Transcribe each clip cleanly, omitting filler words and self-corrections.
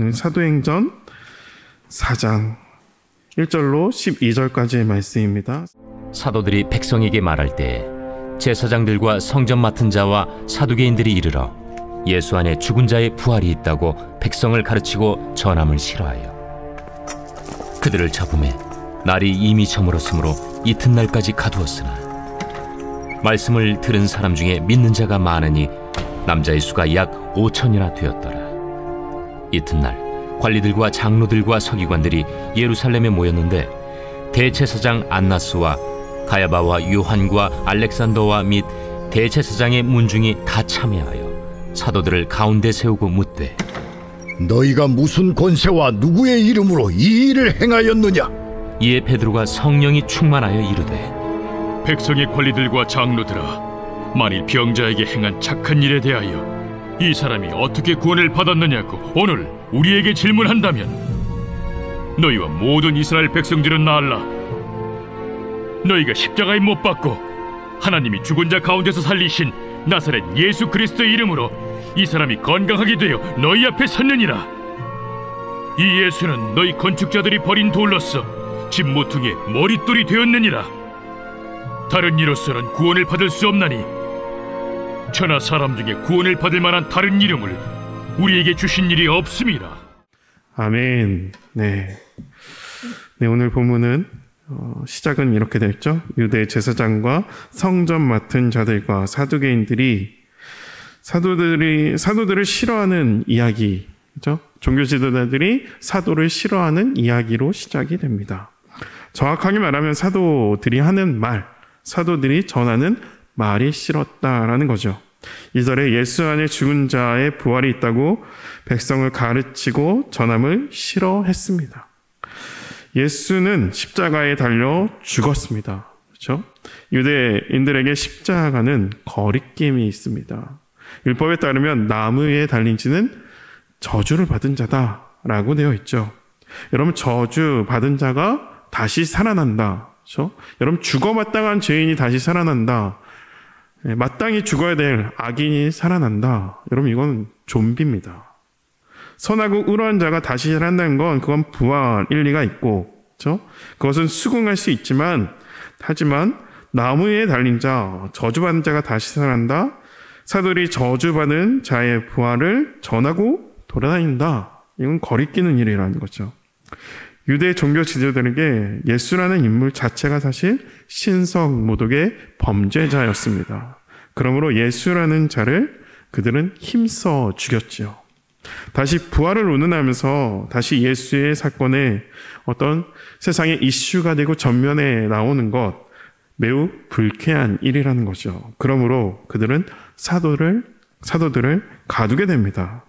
오늘 사도행전 4장 1절로 12절까지의 말씀입니다. 사도들이 백성에게 말할 때 제사장들과 성전 맡은 자와 사두개인들이 이르러 예수 안에 죽은 자의 부활이 있다고 백성을 가르치고 전함을 싫어하여 그들을 잡음에 날이 이미 저물었으므로 이튿날까지 가두었으나 말씀을 들은 사람 중에 믿는 자가 많으니 남자의 수가 약 5천이나 되었더라. 이튿날 관리들과 장로들과 서기관들이 예루살렘에 모였는데 대제사장 안나스와 가야바와 요한과 알렉산더와 및 대제사장의 문중이 다 참여하여 사도들을 가운데 세우고 묻되 너희가 무슨 권세와 누구의 이름으로 이 일을 행하였느냐? 이에 베드로가 성령이 충만하여 이르되 백성의 관리들과 장로들아, 만일 병자에게 행한 착한 일에 대하여 이 사람이 어떻게 구원을 받았느냐고 오늘 우리에게 질문한다면 너희와 모든 이스라엘 백성들은 알라. 너희가 십자가에 못 박고 하나님이 죽은 자 가운데서 살리신 나사렛 예수 그리스도의 이름으로 이 사람이 건강하게 되어 너희 앞에 섰느니라. 이 예수는 너희 건축자들이 버린 돌로서 집 모퉁이의 머릿돌이 되었느니라. 다른 이로서는 구원을 받을 수 없나니 천하 사람 중에 구원을 받을 만한 다른 이름을 우리에게 주신 일이 없음이라. 아멘. 네, 오늘 본문은 시작은 이렇게 됐죠. 유대 제사장과 성전 맡은 자들과 사두개인들이 사도들을 싫어하는 이야기, 그렇죠? 종교 지도자들이 사도를 싫어하는 이야기로 시작이 됩니다. 정확하게 말하면 사도들이 하는 말, 사도들이 전하는 말이 싫었다라는 거죠. 2절에 예수 안에 죽은 자의 부활이 있다고 백성을 가르치고 전함을 싫어했습니다. 예수는 십자가에 달려 죽었습니다. 그렇죠? 유대인들에게 십자가는 거리낌이 있습니다. 율법에 따르면 나무 위에 달린 지는 저주를 받은 자다라고 되어 있죠. 여러분, 저주 받은 자가 다시 살아난다. 그렇죠? 여러분, 죽어 마땅한 죄인이 다시 살아난다. 마땅히 죽어야 될 악인이 살아난다. 여러분, 이건 좀비입니다. 선하고 의로한 자가 다시 살아난다는 건 그건 부활 일리가 있고, 그렇죠? 그것은 수긍할 수 있지만, 하지만 나무 위에 달린 자, 저주받은 자가 다시 살아난다. 사도들이 저주받은 자의 부활을 전하고 돌아다닌다. 이건 거리끼는 일이라는 거죠. 유대 종교 지도자들에게 예수라는 인물 자체가 사실 신성모독의 범죄자였습니다. 그러므로 예수라는 자를 그들은 힘써 죽였죠. 다시 부활을 운운하면서 다시 예수의 사건에 어떤 세상의 이슈가 되고 전면에 나오는 것, 매우 불쾌한 일이라는 거죠. 그러므로 그들은 사도들을 가두게 됩니다.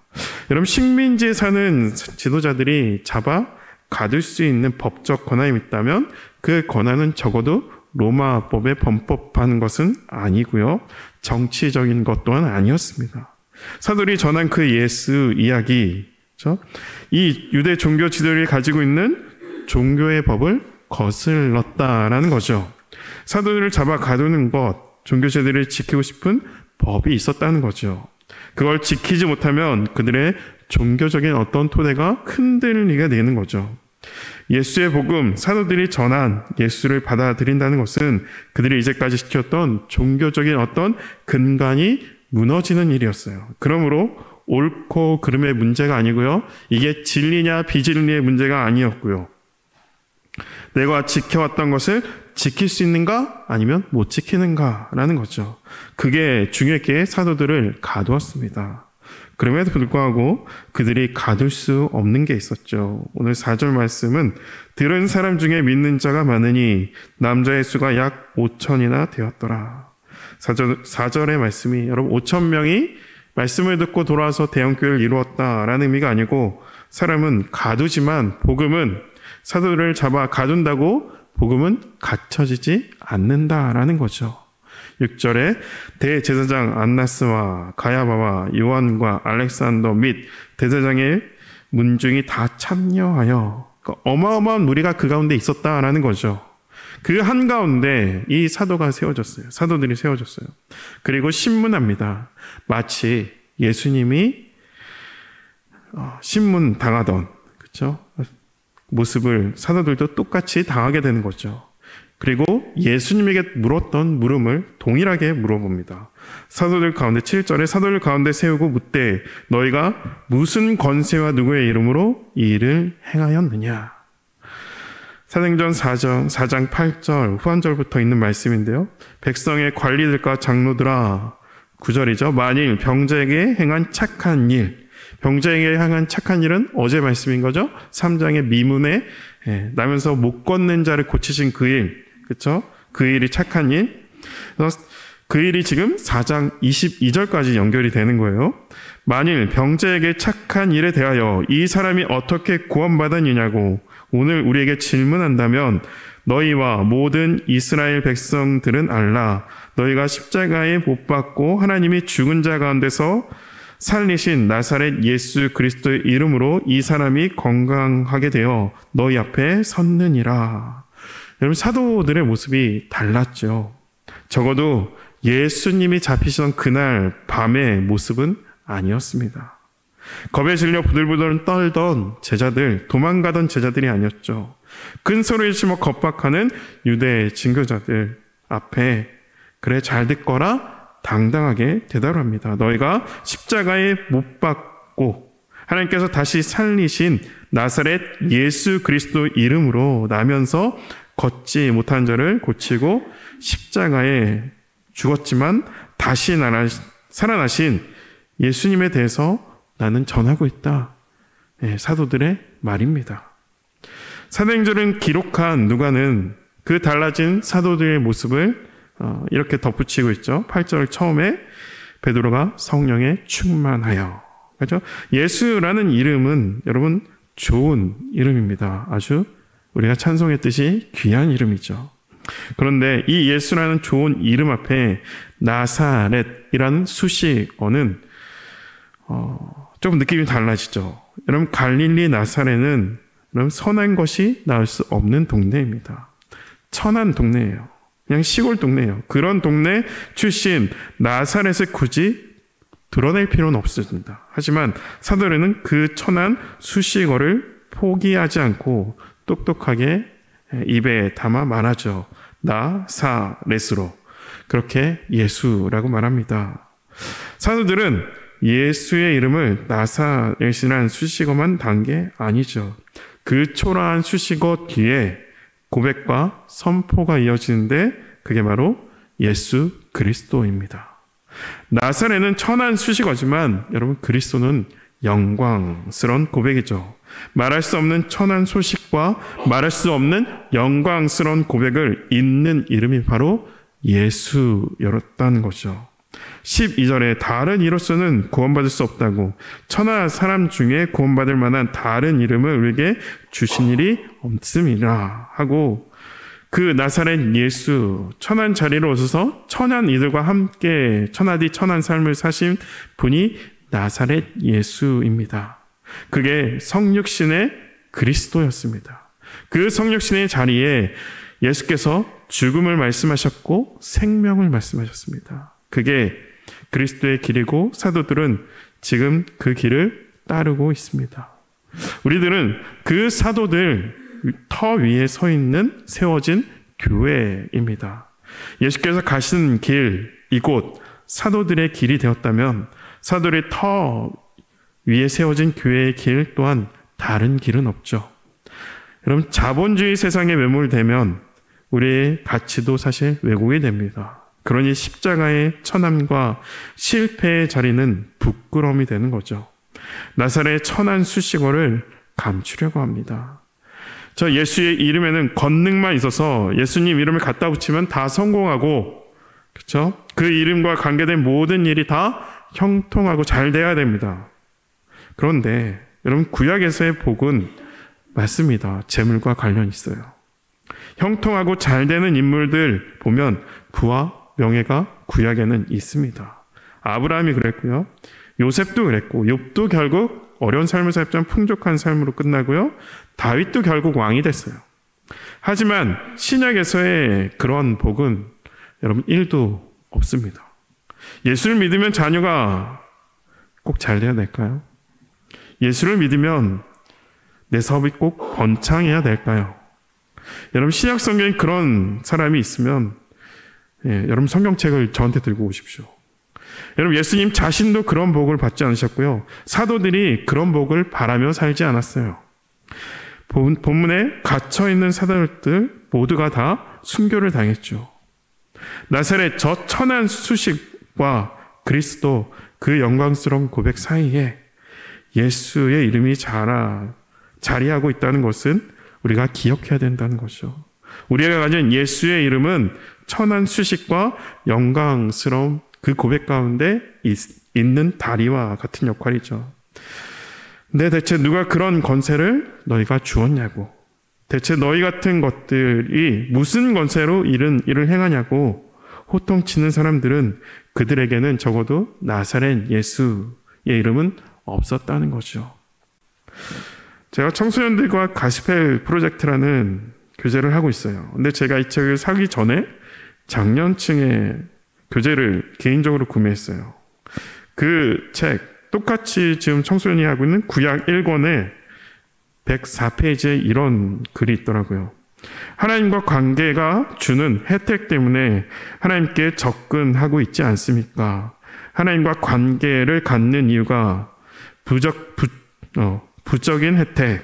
여러분, 식민지에 사는 지도자들이 잡아 가둘 수 있는 법적 권한이 있다면 그 권한은 적어도 로마법에 범법하는 것은 아니고요. 정치적인 것 또한 아니었습니다. 사도들이 전한 그 예수 이야기, 그렇죠? 이 유대 종교 지도들이 가지고 있는 종교의 법을 거슬렀다라는 거죠. 사도들을 잡아 가두는 것, 종교 제도를 지키고 싶은 법이 있었다는 거죠. 그걸 지키지 못하면 그들의 종교적인 어떤 토대가 흔들리게 되는 거죠. 예수의 복음, 사도들이 전한 예수를 받아들인다는 것은 그들이 이제까지 지켰던 종교적인 어떤 근간이 무너지는 일이었어요. 그러므로 옳고 그름의 문제가 아니고요. 이게 진리냐 비진리의 문제가 아니었고요. 내가 지켜왔던 것을 지킬 수 있는가 아니면 못 지키는가라는 거죠. 그게 중요했기에 사도들을 가두었습니다. 그럼에도 불구하고 그들이 가둘 수 없는 게 있었죠. 오늘 4절 말씀은 들은 사람 중에 믿는 자가 많으니 남자의 수가 약 5천이나 되었더라. 4절의 말씀이 여러분 5천 명이 말씀을 듣고 돌아와서 대형교회를 이루었다라는 의미가 아니고 사람은 가두지만 복음은 사도들을 잡아 가둔다고 복음은 갖춰지지 않는다라는 거죠. 6절에 대제사장 안나스와 가야바와 요한과 알렉산더 및 대제사장의 문중이 다 참여하여 어마어마한 무리가 그 가운데 있었다라는 거죠. 그 한가운데 이 사도가 세워졌어요. 사도들이 세워졌어요. 그리고 신문합니다. 마치 예수님이 신문 당하던, 그렇죠? 모습을 사도들도 똑같이 당하게 되는 거죠. 그리고 예수님에게 물었던 물음을 동일하게 물어봅니다. 사도들 가운데 7절에 사도들 가운데 세우고 묻되 너희가 무슨 권세와 누구의 이름으로 이 일을 행하였느냐. 사도행전 4장 8절 후반절부터 있는 말씀인데요. 백성의 관리들과 장로들아, 9절이죠. 만일 병자에게 행한 착한 일, 병자에게 행한 착한 일은 어제 말씀인 거죠. 3장의 미문에 나면서 못 걷는 자를 고치신 그 일, 그렇죠? 그 일이 착한 일. 그래서 그 일이 지금 4장 22절까지 연결이 되는 거예요. 만일 병자에게 착한 일에 대하여 이 사람이 어떻게 구원받았느냐고 오늘 우리에게 질문한다면 너희와 모든 이스라엘 백성들은 알라. 너희가 십자가에 못 박고 하나님이 죽은 자 가운데서 살리신 나사렛 예수 그리스도의 이름으로 이 사람이 건강하게 되어 너희 앞에 섰느니라. 여러분, 사도들의 모습이 달랐죠. 적어도 예수님이 잡히시던 그날 밤의 모습은 아니었습니다. 겁에 질려 부들부들 떨던 제자들, 도망가던 제자들이 아니었죠. 큰 소리를 치며 겁박하는 유대 증거자들 앞에 그래 잘 듣거라 당당하게 대답합니다. 너희가 십자가에 못 박고 하나님께서 다시 살리신 나사렛 예수 그리스도 이름으로 나면서 걷지 못한 자를 고치고 십자가에 죽었지만 다시 살아나신 예수님에 대해서 나는 전하고 있다. 사도들의 말입니다. 사도행전을 기록한 누가는 그 달라진 사도들의 모습을 이렇게 덧붙이고 있죠. 8절 처음에 베드로가 성령에 충만하여. 그렇죠? 예수라는 이름은 여러분 좋은 이름입니다. 아주 우리가 찬송했듯이 귀한 이름이죠. 그런데 이 예수라는 좋은 이름 앞에 나사렛이라는 수식어는 조금 느낌이 달라지죠. 여러분, 갈릴리 나사렛은 여러분 선한 것이 나올 수 없는 동네입니다. 천한 동네예요. 그냥 시골 동네예요. 그런 동네 출신 나사렛을 굳이 드러낼 필요는 없습니다. 하지만 사도들은 그 천한 수식어를 포기하지 않고 똑똑하게 입에 담아 말하죠. 나사렛으로. 그렇게 예수라고 말합니다. 사도들은 예수의 이름을 나사렛이라는 수식어만 단 게 아니죠. 그 초라한 수식어 뒤에 고백과 선포가 이어지는데 그게 바로 예수 그리스도입니다. 나사렛은 천한 수식어지만 여러분 그리스도는 영광스러운 고백이죠. 말할 수 없는 천한 소식과 말할 수 없는 영광스러운 고백을 잇는 이름이 바로 예수였다는 거죠. 12절에 다른 이로서는 구원받을 수 없다고 천하 사람 중에 구원받을 만한 다른 이름을 우리에게 주신 일이 없음이라 하고 그 나사렛 예수 천한 자리로 오셔서 천한 이들과 함께 천하디 천한 삶을 사신 분이 나사렛 예수입니다. 그게 성육신의 그리스도였습니다. 그 성육신의 자리에 예수께서 죽음을 말씀하셨고 생명을 말씀하셨습니다. 그게 그리스도의 길이고 사도들은 지금 그 길을 따르고 있습니다. 우리들은 그 사도들 터 위에 서 있는 세워진 교회입니다. 예수께서 가신 길, 이곳 사도들의 길이 되었다면 사도들의 터 위에 세워진 교회의 길 또한 다른 길은 없죠. 여러분, 자본주의 세상에 매몰되면 우리의 가치도 사실 왜곡이 됩니다. 그러니 십자가의 천함과 실패의 자리는 부끄러움이 되는 거죠. 나사렛의 천한 수식어를 감추려고 합니다. 저 예수의 이름에는 권능만 있어서 예수님 이름을 갖다 붙이면 다 성공하고, 그렇죠? 그 이름과 관계된 모든 일이 다 형통하고 잘 돼야 됩니다. 그런데 여러분 구약에서의 복은 맞습니다. 재물과 관련이 있어요. 형통하고 잘 되는 인물들 보면 부와 명예가 구약에는 있습니다. 아브라함이 그랬고요. 요셉도 그랬고 욥도 결국 어려운 삶을 살았지만 풍족한 삶으로 끝나고요. 다윗도 결국 왕이 됐어요. 하지만 신약에서의 그런 복은 여러분 1도 없습니다. 예수를 믿으면 자녀가 꼭 잘 돼야 될까요? 예수를 믿으면 내 사업이 꼭 번창해야 될까요? 여러분, 신약 성경에 그런 사람이 있으면 여러분 성경책을 저한테 들고 오십시오. 여러분, 예수님 자신도 그런 복을 받지 않으셨고요. 사도들이 그런 복을 바라며 살지 않았어요. 본문에 갇혀있는 사도들 모두가 다 순교를 당했죠. 나사렛 저 천한 수식과 그리스도 그 영광스러운 고백 사이에 예수의 이름이 자리하고 있다는 것은 우리가 기억해야 된다는 것이죠. 우리가 가진 예수의 이름은 천한 수식과 영광스러운 그 고백 가운데 있는 다리와 같은 역할이죠. 근데 대체 누가 그런 권세를 너희가 주었냐고, 대체 너희 같은 것들이 무슨 권세로 일을 행하냐고 호통치는 사람들은 그들에게는 적어도 나사렛 예수의 이름은 없었다는 거죠. 제가 청소년들과 가스펠 프로젝트라는 교재를 하고 있어요. 근데 제가 이 책을 사기 전에 장년층의 교재를 개인적으로 구매했어요. 그 책 똑같이 지금 청소년이 하고 있는 구약 1권에 104페이지에 이런 글이 있더라고요. 하나님과 관계가 주는 혜택 때문에 하나님께 접근하고 있지 않습니까? 하나님과 관계를 갖는 이유가 부적인 혜택,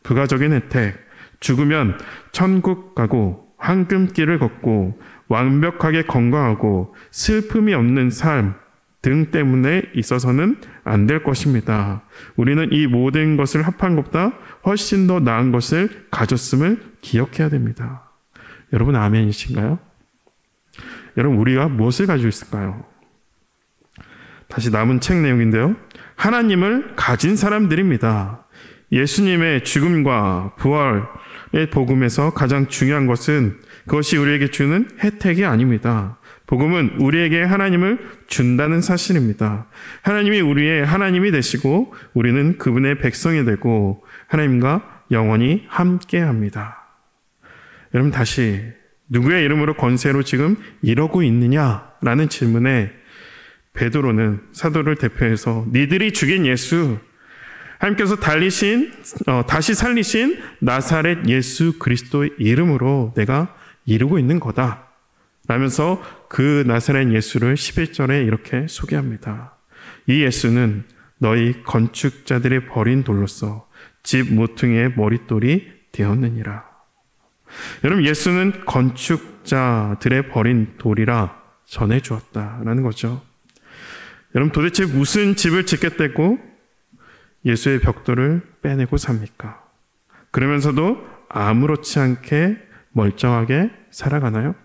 부가적인 혜택, 죽으면 천국 가고 황금길을 걷고 완벽하게 건강하고 슬픔이 없는 삶 등 때문에 있어서는 안 될 것입니다. 우리는 이 모든 것을 합한 것보다 훨씬 더 나은 것을 가졌음을 기억해야 됩니다. 여러분, 아멘이신가요? 여러분, 우리가 무엇을 가지고 있을까요? 다시 남은 책 내용인데요. 하나님을 가진 사람들입니다. 예수님의 죽음과 부활의 복음에서 가장 중요한 것은 그것이 우리에게 주는 혜택이 아닙니다. 복음은 우리에게 하나님을 준다는 사실입니다. 하나님이 우리의 하나님이 되시고 우리는 그분의 백성이 되고 하나님과 영원히 함께합니다. 여러분, 다시 누구의 이름으로 권세로 지금 이러고 있느냐라는 질문에 베드로는 사도를 대표해서 니들이 죽인 예수, 하나님께서 다시 살리신 나사렛 예수 그리스도의 이름으로 내가 이루고 있는 거다 라면서 그 나사렛 예수를 11절에 이렇게 소개합니다. 이 예수는 너희 건축자들의 버린 돌로서 집 모퉁이의 머릿돌이 되었느니라. 여러분, 예수는 건축자들의 버린 돌이라 전해주었다라는 거죠. 여러분, 도대체 무슨 집을 짓겠다고 예수의 벽돌을 빼내고 삽니까? 그러면서도 아무렇지 않게 멀쩡하게 살아가나요?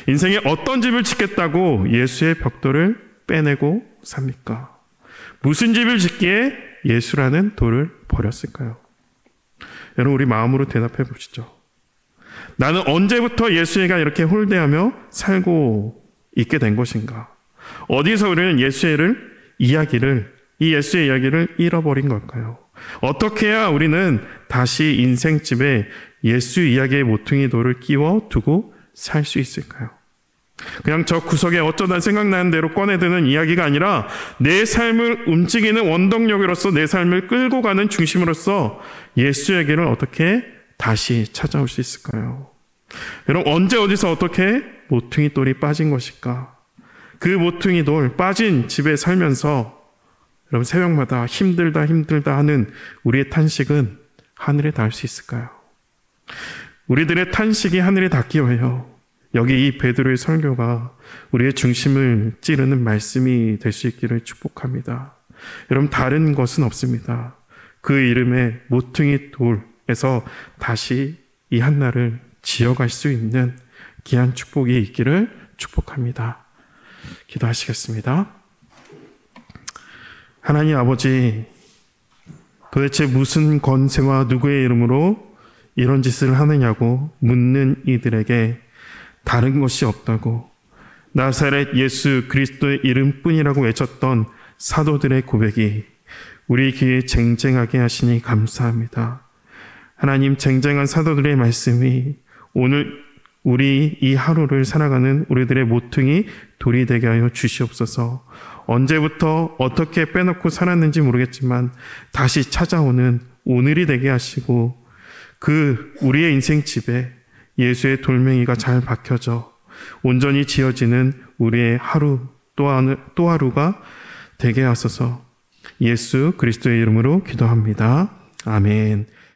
인생에 어떤 집을 짓겠다고 예수의 벽돌을 빼내고 삽니까? 무슨 집을 짓기에 예수라는 돌을 버렸을까요? 여러분, 우리 마음으로 대답해 보시죠. 나는 언제부터 예수가 이렇게 홀대하며 살고 있게 된 것인가? 어디서 우리는 이 예수의 이야기를 잃어버린 걸까요? 어떻게 해야 우리는 다시 인생집에 예수 이야기의 모퉁이 돌을 끼워 두고 살 수 있을까요? 그냥 저 구석에 어쩌다 생각나는 대로 꺼내드는 이야기가 아니라 내 삶을 움직이는 원동력으로서 내 삶을 끌고 가는 중심으로서 예수에게를 어떻게 다시 찾아올 수 있을까요? 여러분, 언제 어디서 어떻게 모퉁이 돌이 빠진 것일까? 그 모퉁이 돌 빠진 집에 살면서 여러분, 새벽마다 힘들다 하는 우리의 탄식은 하늘에 닿을 수 있을까요? 우리들의 탄식이 하늘에 닿기로 해요. 여기 이 베드로의 설교가 우리의 중심을 찌르는 말씀이 될 수 있기를 축복합니다. 여러분, 다른 것은 없습니다. 그 이름의 모퉁이 돌에서 다시 이 한날을 지어갈 수 있는 귀한 축복이 있기를 축복합니다. 기도하시겠습니다. 하나님 아버지, 도대체 무슨 권세와 누구의 이름으로 이런 짓을 하느냐고 묻는 이들에게 다른 것이 없다고 나사렛 예수 그리스도의 이름뿐이라고 외쳤던 사도들의 고백이 우리 귀에 쟁쟁하게 하시니 감사합니다. 하나님, 쟁쟁한 사도들의 말씀이 오늘 우리 이 하루를 살아가는 우리들의 모퉁이 돌이 되게 하여 주시옵소서. 언제부터 어떻게 빼놓고 살았는지 모르겠지만 다시 찾아오는 오늘이 되게 하시고 그 우리의 인생 집에 예수의 돌멩이가 잘 박혀져 온전히 지어지는 우리의 하루 또 하루가 되게 하소서. 예수 그리스도의 이름으로 기도합니다. 아멘.